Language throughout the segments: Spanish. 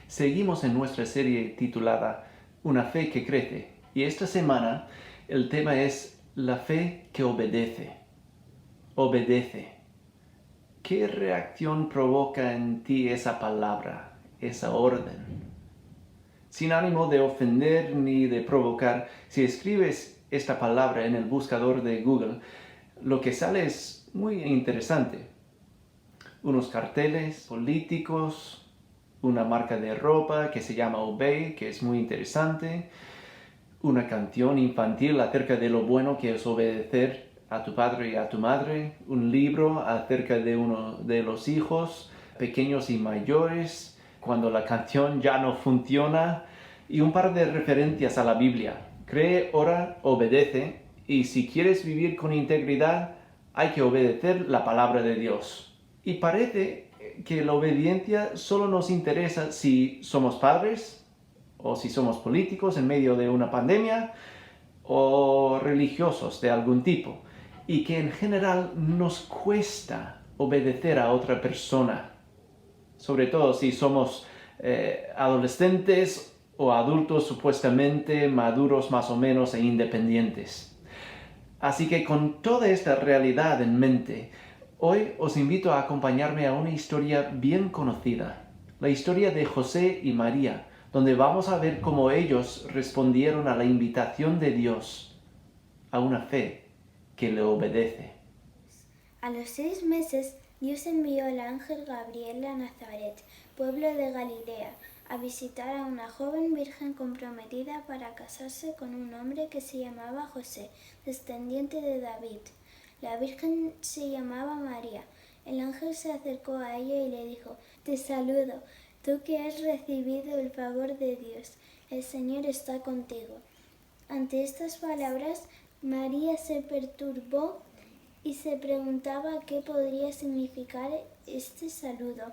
Seguimos en nuestra serie titulada Una fe que crece, y esta semana el tema es la fe que obedece. Obedece. ¿Qué reacción provoca en ti esa palabra, esa orden? Sin ánimo de ofender ni de provocar, si escribes esta palabra en el buscador de Google, lo que sale es muy interesante. Unos carteles políticos, una marca de ropa que se llama Obey, que es muy interesante, una canción infantil acerca de lo bueno que es obedecer a tu padre y a tu madre, un libro acerca de uno de los hijos, pequeños y mayores, cuando la canción ya no funciona, y un par de referencias a la Biblia. Cree, ora, obedece, y si quieres vivir con integridad, hay que obedecer la palabra de Dios. Y parece que la obediencia solo nos interesa si somos padres, o si somos políticos en medio de una pandemia, o religiosos de algún tipo, y que en general nos cuesta obedecer a otra persona, sobre todo si somos adolescentes o adultos supuestamente maduros más o menos e independientes. Así que con toda esta realidad en mente, hoy os invito a acompañarme a una historia bien conocida, la historia de José y María, donde vamos a ver cómo ellos respondieron a la invitación de Dios, a una fe que le obedece. A los 6 meses, Dios envió al ángel Gabriel a Nazaret, pueblo de Galilea, a visitar a una joven virgen comprometida para casarse con un hombre que se llamaba José, descendiente de David. La virgen se llamaba María. El ángel se acercó a ella y le dijo: «Te saludo, tú que has recibido el favor de Dios. El Señor está contigo». Ante estas palabras, María se perturbó y se preguntaba qué podría significar este saludo.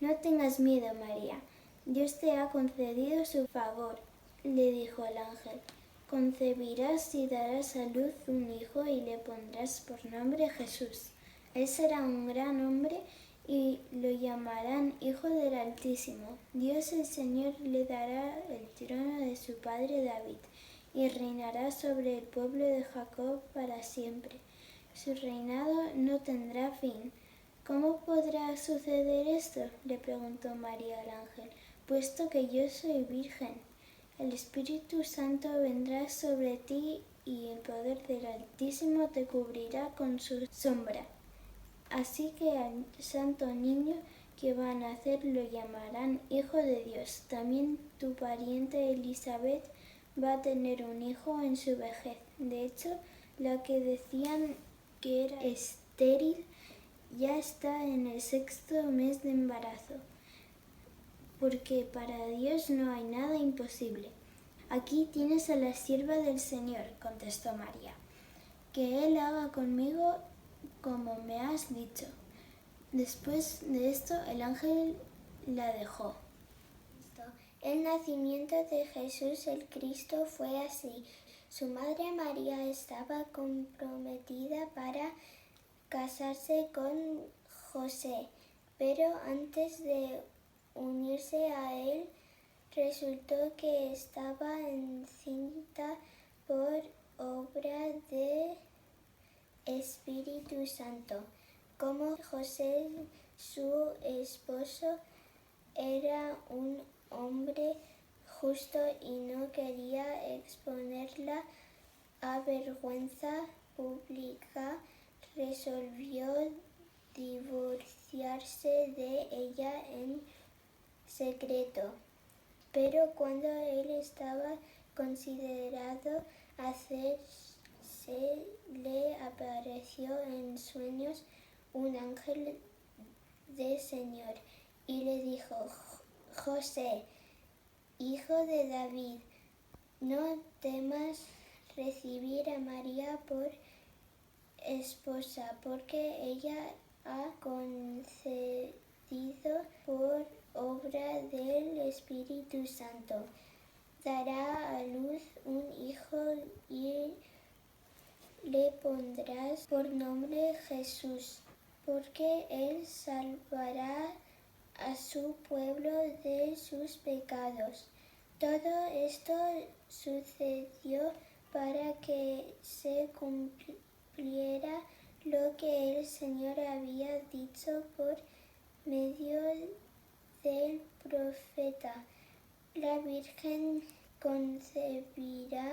«No tengas miedo, María. Dios te ha concedido su favor», le dijo el ángel. «Concebirás y darás a luz un hijo y le pondrás por nombre Jesús. Él será un gran hombre y lo llamarán Hijo del Altísimo. Dios el Señor le dará el trono de su padre David y reinará sobre el pueblo de Jacob para siempre. Su reinado no tendrá fin». «¿Cómo podrá suceder esto?», le preguntó María al ángel, «puesto que yo soy virgen. El Espíritu Santo vendrá sobre ti y el poder del Altísimo te cubrirá con su sombra. Así que al santo niño que va a nacer lo llamarán Hijo de Dios. También tu pariente Elizabeth va a tener un hijo en su vejez. De hecho, la que decían que era estéril ya está en el 6.º mes de embarazo, porque para Dios no hay nada imposible». «Aquí tienes a la sierva del Señor», contestó María, «que Él haga conmigo como me has dicho». Después de esto, el ángel la dejó. El nacimiento de Jesús el Cristo fue así. Su madre María estaba comprometida para casarse con José, pero antes de unirse a él, resultó que estaba encinta por obra del Espíritu Santo. Como José, su esposo, era un hombre justo y no quería exponerla a vergüenza pública, resolvió divorciarse de ella en secreto. Pero cuando él estaba considerado hacerse, le apareció en sueños un ángel del Señor y le dijo: «José, hijo de David, no temas recibir a María por esposa, porque ella ha concebido por obra del Espíritu Santo. Dará a luz un hijo y le pondrás por nombre Jesús, porque él salvará a su pueblo de sus pecados. Todo esto sucedió para que se cumpliera lo que el Señor había dicho por medio del profeta. La Virgen concebirá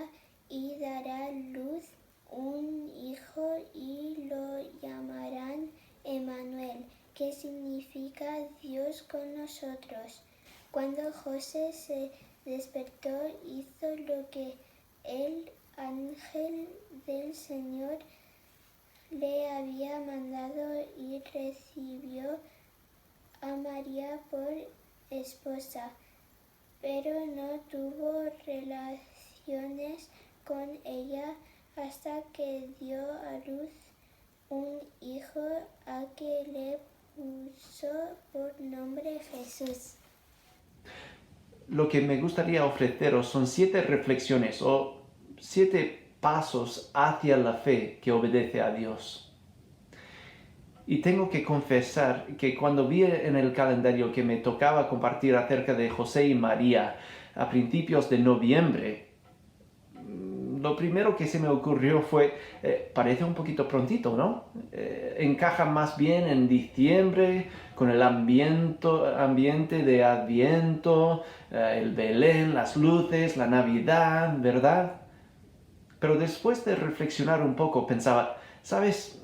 y dará luz un hijo y lo llamarán Emmanuel, que significa Dios con nosotros. Cuando José se despertó, hizo lo que el ángel del Señor le había mandado y recibió a María por esposa, pero no tuvo relaciones con ella hasta que dio a luz un hijo a que le puso por nombre Jesús. Lo que me gustaría ofreceros son 7 reflexiones o 7 pasos hacia la fe que obedece a Dios. Y tengo que confesar que cuando vi en el calendario que me tocaba compartir acerca de José y María a principios de noviembre, lo primero que se me ocurrió fue, parece un poquito prontito, ¿no? Encaja más bien en diciembre, con el ambiente de Adviento, el Belén, las luces, la Navidad, ¿verdad? Pero después de reflexionar un poco, pensaba, ¿sabes?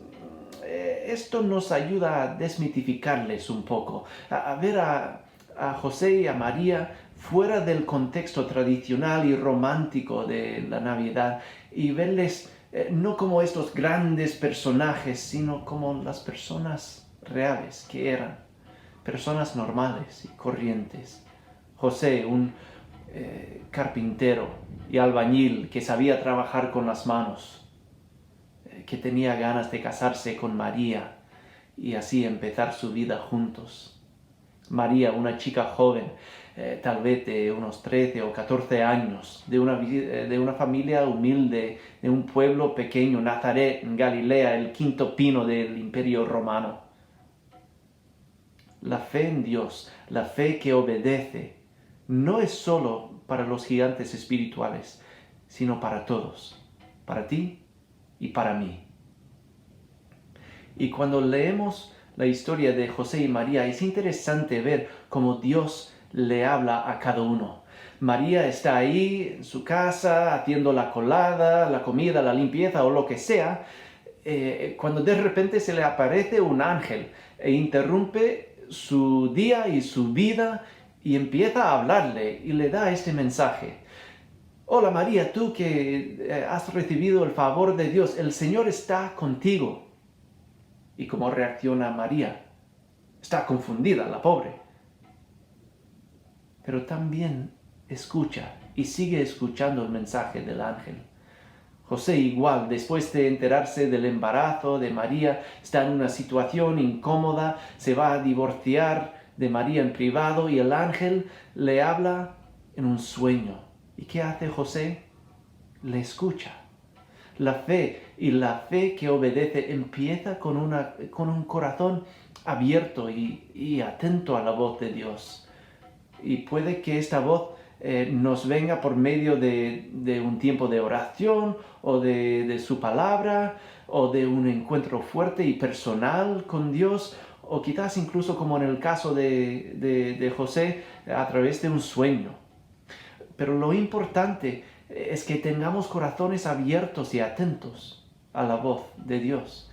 Esto nos ayuda a desmitificarles un poco, a ver a José y a María fuera del contexto tradicional y romántico de la Navidad y verles no como estos grandes personajes, sino como las personas reales que eran, personas normales y corrientes. José, un carpintero y albañil que sabía trabajar con las manos, que tenía ganas de casarse con María y así empezar su vida juntos. María, una chica joven, tal vez de unos 13 o 14 años, de una familia humilde, de un pueblo pequeño, Nazaret, en Galilea, el quinto pino del Imperio Romano. La fe en Dios, la fe que obedece, no es solo para los gigantes espirituales, sino para todos, para ti y para mí. Y cuando leemos la historia de José y María, es interesante ver cómo Dios le habla a cada uno. María está ahí en su casa haciendo la colada, la comida, la limpieza o lo que sea, cuando de repente se le aparece un ángel e interrumpe su día y su vida y empieza a hablarle y le da este mensaje. Hola María, tú que has recibido el favor de Dios, el Señor está contigo. ¿Y cómo reacciona María? Está confundida, la pobre. Pero también escucha y sigue escuchando el mensaje del ángel. José igual, después de enterarse del embarazo de María, está en una situación incómoda, se va a divorciar de María en privado y el ángel le habla en un sueño. ¿Y qué hace José? Le escucha. La fe y la fe que obedece empieza con un corazón abierto y atento a la voz de Dios. Y puede que esta voz nos venga por medio de un tiempo de oración o de su palabra o de un encuentro fuerte y personal con Dios o quizás incluso como en el caso de José a través de un sueño. Pero lo importante es que tengamos corazones abiertos y atentos a la voz de Dios.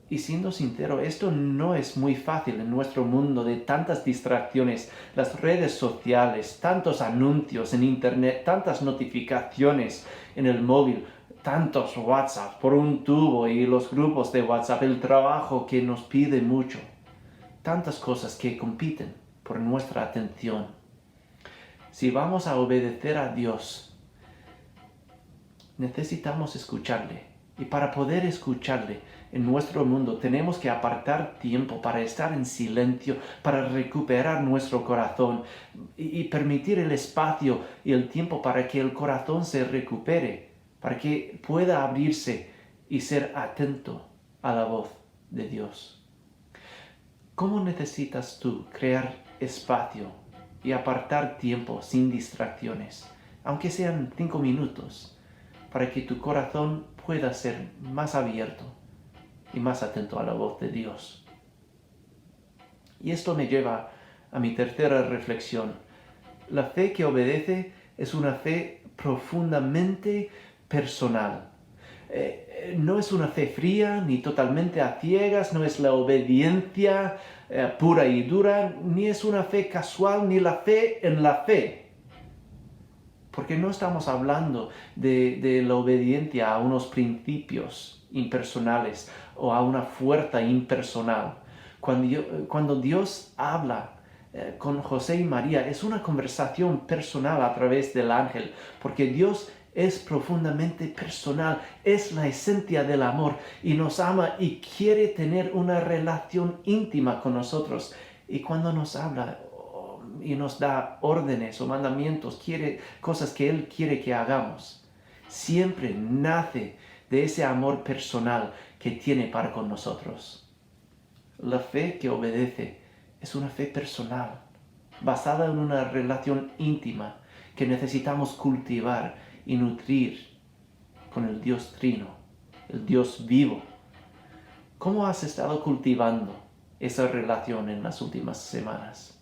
Y siendo sincero, esto no es muy fácil en nuestro mundo de tantas distracciones, las redes sociales, tantos anuncios en internet, tantas notificaciones en el móvil, tantos WhatsApp por un tubo y los grupos de WhatsApp, el trabajo que nos pide mucho, tantas cosas que compiten por nuestra atención. Si vamos a obedecer a Dios, necesitamos escucharle. Y para poder escucharle en nuestro mundo tenemos que apartar tiempo para estar en silencio, para recuperar nuestro corazón y permitir el espacio y el tiempo para que el corazón se recupere, para que pueda abrirse y ser atento a la voz de Dios. ¿Cómo necesitas tú crear espacio y apartar tiempo sin distracciones, aunque sean 5 minutos, para que tu corazón pueda ser más abierto y más atento a la voz de Dios? Y esto me lleva a mi tercera reflexión. La fe que obedece es una fe profundamente personal. No es una fe fría ni totalmente a ciegas, no es la obediencia pura y dura, ni es una fe casual, ni la fe en la fe. Porque no estamos hablando de la obediencia a unos principios impersonales o a una fuerza impersonal. Cuando Dios habla con José y María, es una conversación personal a través del ángel, porque Dios es profundamente personal, es la esencia del amor y nos ama y quiere tener una relación íntima con nosotros. Y cuando nos habla y nos da órdenes o mandamientos, quiere cosas que Él quiere que hagamos, siempre nace de ese amor personal que tiene para con nosotros. La fe que obedece es una fe personal, basada en una relación íntima que necesitamos cultivar y nutrir con el Dios Trino, el Dios vivo. ¿Cómo has estado cultivando esa relación en las últimas semanas?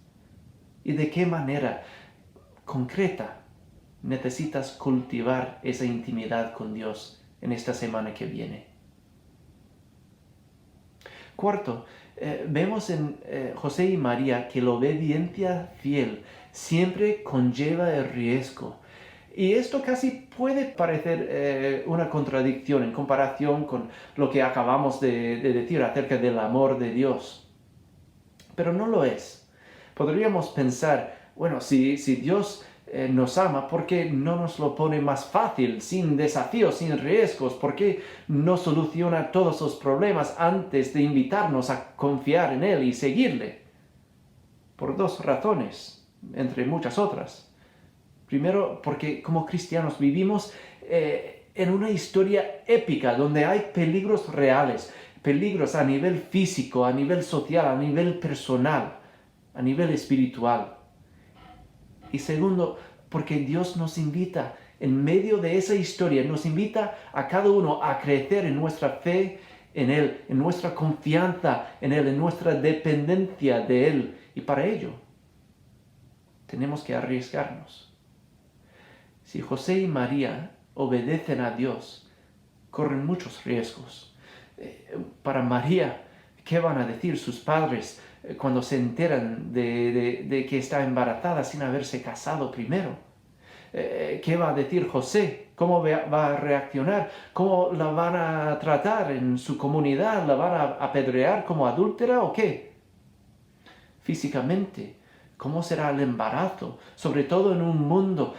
¿Y de qué manera concreta necesitas cultivar esa intimidad con Dios en esta semana que viene? Cuarto, vemos en José y María que la obediencia fiel siempre conlleva el riesgo. Y esto casi puede parecer una contradicción en comparación con lo que acabamos de decir acerca del amor de Dios. Pero no lo es. Podríamos pensar, bueno, si Dios nos ama, ¿por qué no nos lo pone más fácil, sin desafíos, sin riesgos? ¿Por qué no soluciona todos los problemas antes de invitarnos a confiar en Él y seguirle? Por dos razones, entre muchas otras. Primero, porque como cristianos vivimos en una historia épica donde hay peligros reales, peligros a nivel físico, a nivel social, a nivel personal, a nivel espiritual. Y segundo, porque Dios nos invita, en medio de esa historia, nos invita a cada uno a crecer en nuestra fe en Él, en nuestra confianza en Él, en nuestra dependencia de Él. Y para ello, tenemos que arriesgarnos. Si José y María obedecen a Dios, corren muchos riesgos. Para María, ¿qué van a decir sus padres cuando se enteran de que está embarazada sin haberse casado primero? ¿Qué va a decir José? ¿Cómo va a reaccionar? ¿Cómo la van a tratar en su comunidad? ¿La van a apedrear como adúltera o qué? Físicamente, ¿cómo será el embarazo? Sobre todo en un mundo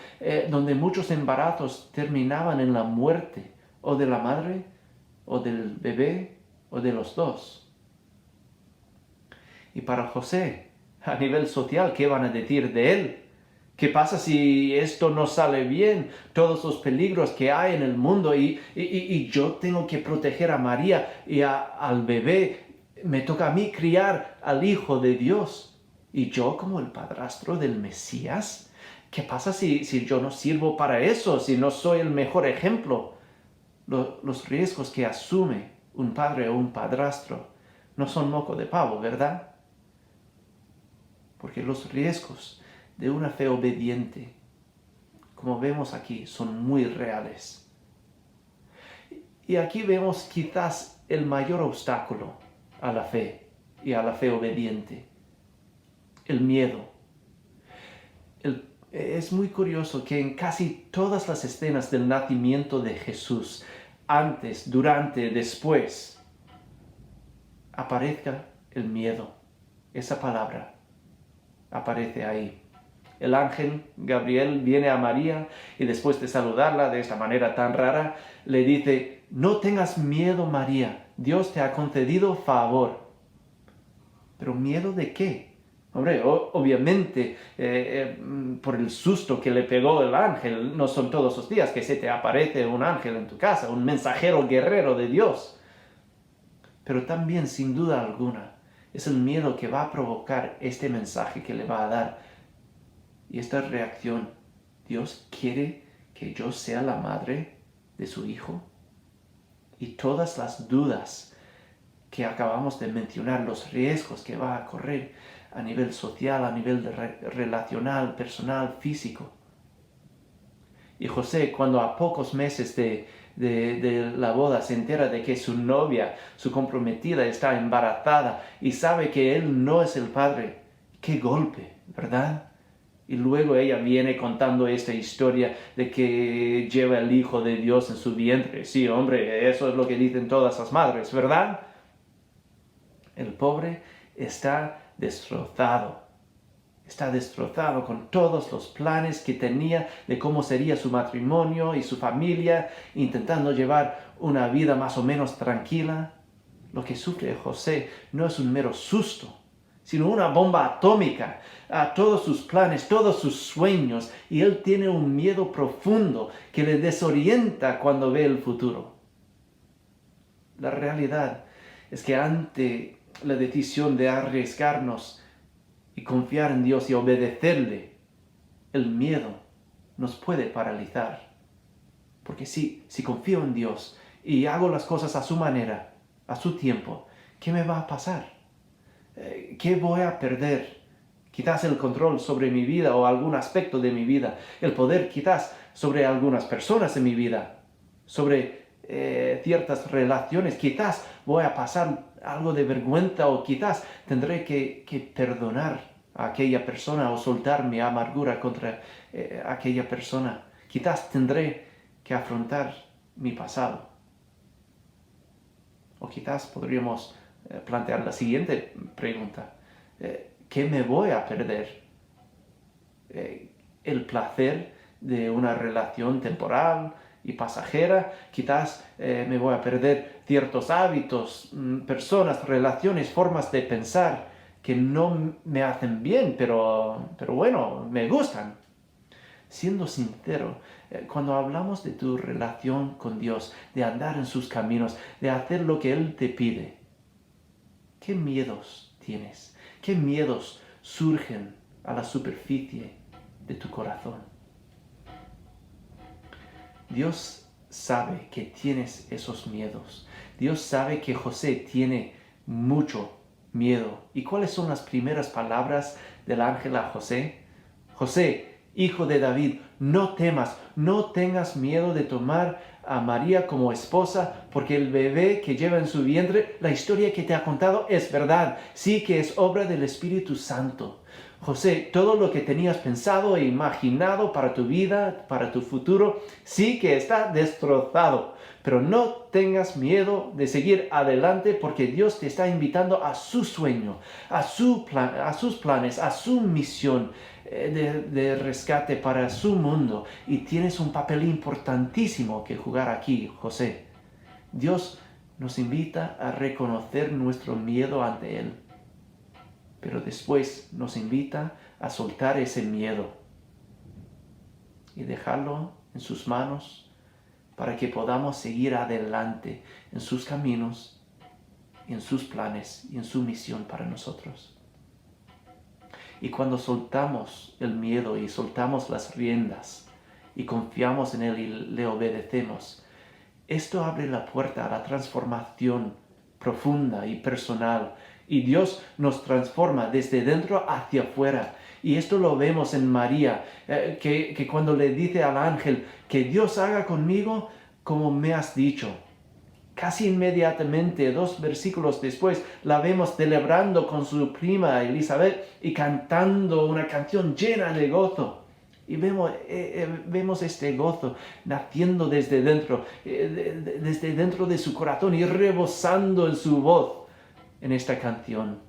donde muchos embarazos terminaban en la muerte, o de la madre, o del bebé, o de los dos. Y para José, a nivel social, ¿qué van a decir de él? ¿Qué pasa si esto no sale bien? Todos los peligros que hay en el mundo y yo tengo que proteger a María y al bebé. Me toca a mí criar al Hijo de Dios. ¿Y yo como el padrastro del Mesías? ¿Qué pasa si yo no sirvo para eso? Si no soy el mejor ejemplo. Los riesgos que asume un padre o un padrastro no son moco de pavo, ¿verdad? Porque los riesgos de una fe obediente, como vemos aquí, son muy reales. Y aquí vemos quizás el mayor obstáculo a la fe y a la fe obediente: el miedo. Es muy curioso que en casi todas las escenas del nacimiento de Jesús, antes, durante, después, aparezca el miedo. Esa palabra aparece ahí. El ángel Gabriel viene a María y después de saludarla de esta manera tan rara, le dice: no tengas miedo, María, Dios te ha concedido favor. ¿Pero miedo de qué? Hombre, obviamente por el susto que le pegó el ángel. No son todos los días que se te aparece un ángel en tu casa, un mensajero guerrero de Dios. Pero también, sin duda alguna, Es el miedo que va a provocar este mensaje que le va a dar. Y esta reacción, Dios quiere que yo sea la madre de su hijo. Y todas las dudas que acabamos de mencionar, los riesgos que va a correr a nivel social, a nivel relacional, personal, físico. Y José, cuando a pocos meses de la boda se entera de que su novia, su comprometida, está embarazada y sabe que él no es el padre, qué golpe, ¿verdad? Y luego ella viene contando esta historia de que lleva el Hijo de Dios en su vientre. Sí, hombre, eso es lo que dicen todas las madres, ¿verdad? El pobre está destrozado. Está destrozado con todos los planes que tenía de cómo sería su matrimonio y su familia, intentando llevar una vida más o menos tranquila. Lo que sufre José no es un mero susto, sino una bomba atómica a todos sus planes, todos sus sueños, y él tiene un miedo profundo que le desorienta cuando ve el futuro. La realidad es que ante la decisión de arriesgarnos y confiar en Dios y obedecerle, el miedo nos puede paralizar. Porque si confío en Dios y hago las cosas a su manera, a su tiempo, ¿qué me va a pasar? ¿Qué voy a perder? Quizás el control sobre mi vida o algún aspecto de mi vida, el poder quizás sobre algunas personas en mi vida, sobre ciertas relaciones, quizás voy a pasar algo de vergüenza o quizás tendré que perdonar a aquella persona o soltar mi amargura contra aquella persona. Quizás tendré que afrontar mi pasado. O quizás podríamos plantear la siguiente pregunta. ¿Qué me voy a perder? ¿El placer de una relación temporal y pasajera? Quizás me voy a perder ciertos hábitos, personas, relaciones, formas de pensar que no me hacen bien, pero bueno, me gustan. Siendo sincero, cuando hablamos de tu relación con Dios, de andar en sus caminos, de hacer lo que Él te pide, ¿qué miedos tienes? ¿Qué miedos surgen a la superficie de tu corazón? Dios sabe que tienes esos miedos. Dios sabe que José tiene mucho miedo. ¿Y cuáles son las primeras palabras del ángel a José? José, hijo de David, no temas, no tengas miedo de tomar a María como esposa, porque el bebé que lleva en su vientre, la historia que te ha contado es verdad, sí que es obra del Espíritu Santo. José, todo lo que tenías pensado e imaginado para tu vida, para tu futuro, sí que está destrozado. Pero no tengas miedo de seguir adelante porque Dios te está invitando a su sueño, a sus planes, a su misión de rescate para su mundo. Y tienes un papel importantísimo que jugar aquí, José. Dios nos invita a reconocer nuestro miedo ante Él. Pero después nos invita a soltar ese miedo y dejarlo en sus manos para que podamos seguir adelante en sus caminos, en sus planes y en su misión para nosotros. Y cuando soltamos el miedo y soltamos las riendas y confiamos en Él y le obedecemos, esto abre la puerta a la transformación profunda y personal. Y Dios nos transforma desde dentro hacia afuera. Y esto lo vemos en María, que cuando le dice al ángel que Dios haga conmigo como me has dicho. Casi inmediatamente, 2 versículos después, la vemos celebrando con su prima Elizabeth y cantando una canción llena de gozo. Y vemos este gozo naciendo desde dentro de su corazón y rebosando en su voz en esta canción.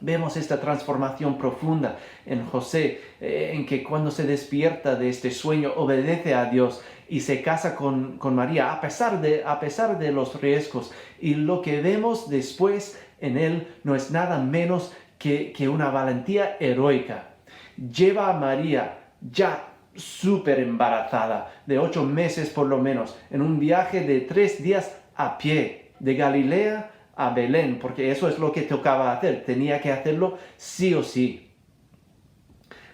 Vemos esta transformación profunda en José, en que cuando se despierta de este sueño, obedece a Dios y se casa con María, a pesar de los riesgos. Y lo que vemos después en él no es nada menos que una valentía heroica. Lleva a María ya súper embarazada, de 8 meses por lo menos, en un viaje de 3 días a pie, de Galilea a Belén, porque eso es lo que tocaba hacer, tenía que hacerlo sí o sí.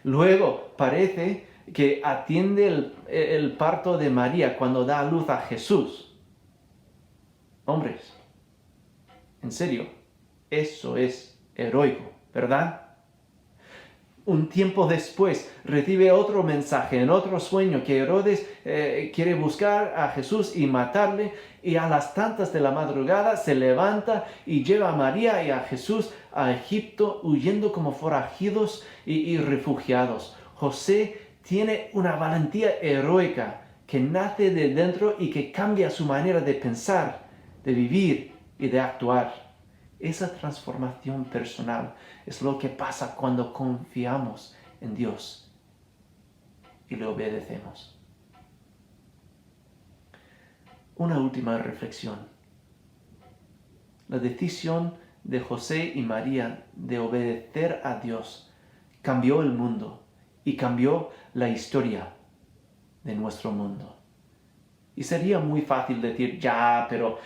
Luego parece que atiende el parto de María cuando da a luz a Jesús. Hombres, en serio, eso es heroico, ¿verdad? Un tiempo después recibe otro mensaje en otro sueño que Herodes quiere buscar a Jesús y matarle, y a las tantas de la madrugada se levanta y lleva a María y a Jesús a Egipto huyendo como forajidos y refugiados. José tiene una valentía heroica que nace de dentro y que cambia su manera de pensar, de vivir y de actuar. Esa transformación personal es lo que pasa cuando confiamos en Dios y le obedecemos. Una última reflexión. La decisión de José y María de obedecer a Dios cambió el mundo y cambió la historia de nuestro mundo. Y sería muy fácil decir, ya, pero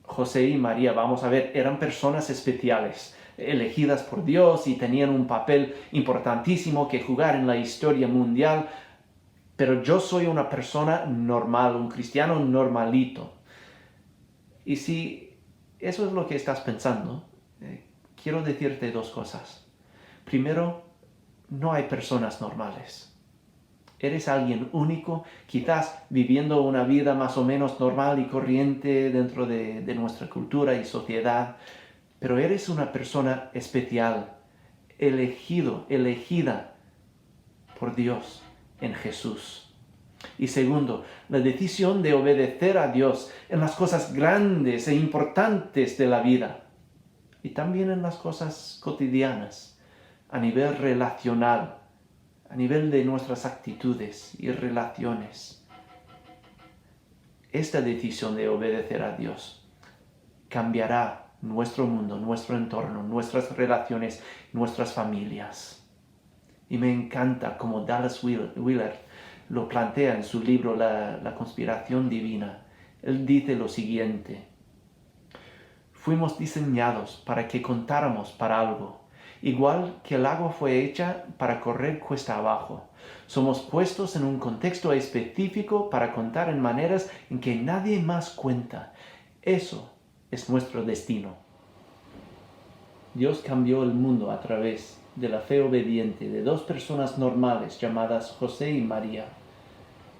José y María, vamos a ver, eran personas especiales, elegidas por Dios y tenían un papel importantísimo que jugar en la historia mundial, pero yo soy una persona normal, un cristiano normalito. Y si eso es lo que estás pensando, quiero decirte dos cosas. Primero, no hay personas normales. Eres alguien único, quizás viviendo una vida más o menos normal y corriente dentro de nuestra cultura y sociedad, pero eres una persona especial, elegida por Dios en Jesús. Y segundo, la decisión de obedecer a Dios en las cosas grandes e importantes de la vida y también en las cosas cotidianas, a nivel relacional, a nivel de nuestras actitudes y relaciones. Esta decisión de obedecer a Dios cambiará nuestro mundo, nuestro entorno, nuestras relaciones, nuestras familias. Y me encanta como Dallas Willard lo plantea en su libro La conspiración divina. Él dice lo siguiente: fuimos diseñados para que contáramos para algo. Igual que el agua fue hecha para correr cuesta abajo. Somos puestos en un contexto específico para contar en maneras en que nadie más cuenta. Eso es nuestro destino. Dios cambió el mundo a través de la fe obediente de dos personas normales llamadas José y María.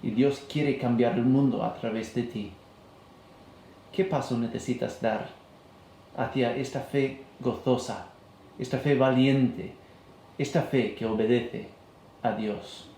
Y Dios quiere cambiar el mundo a través de ti. ¿Qué paso necesitas dar hacia esta fe gozosa, esta fe valiente, esta fe que obedece a Dios?